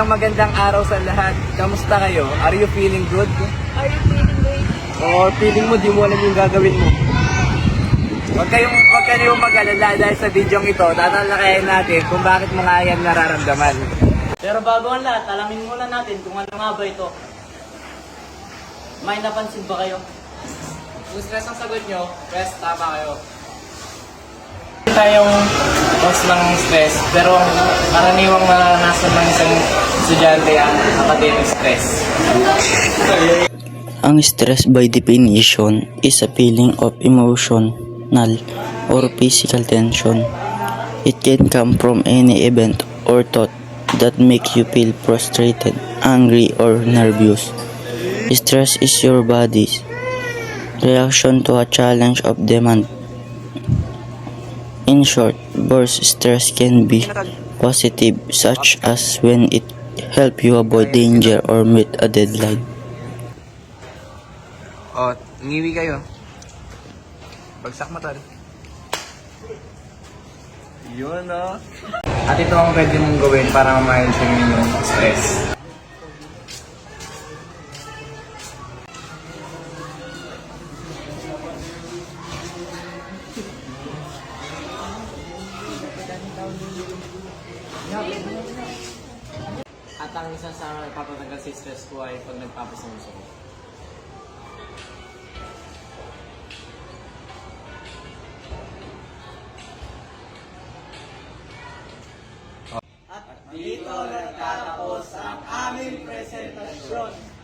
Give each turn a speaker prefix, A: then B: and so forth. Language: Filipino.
A: Magandang araw sa lahat. Kamusta kayo? Are you feeling good?
B: Are you feeling great?
A: O feeling mo di mo alam yung gagawin mo? Huwag kayong mag-alala dahil sa videong ito, tatalakayin natin kung bakit mo nga yan nararamdaman.
C: Pero bago ang lahat, alamin muna natin kung ano nga ba ito. May napansin ba kayo?
A: Kung stress ang sagot nyo, press tama kayo. Tayong cause ng stress, pero karaniwang naranasan ng isang estudyante ang academic stress.
D: Ang stress by definition is a feeling of emotional or physical tension. It can come from any event or thought that makes you feel frustrated, angry, or nervous. Stress is your body's reaction to a challenge of demand. In short, burst stress can be positive, such as when it helps you avoid danger or meet a deadline.
A: O, ngiwi kayo. Bagsak mo tol. Yun o. At ito ang pwede mong gawin para ma-maintain yung stress.
C: At ang isa sa papatagal si stress ko ay pag nagpapasumuso. At dito nagtatapos ang aming presentasyon.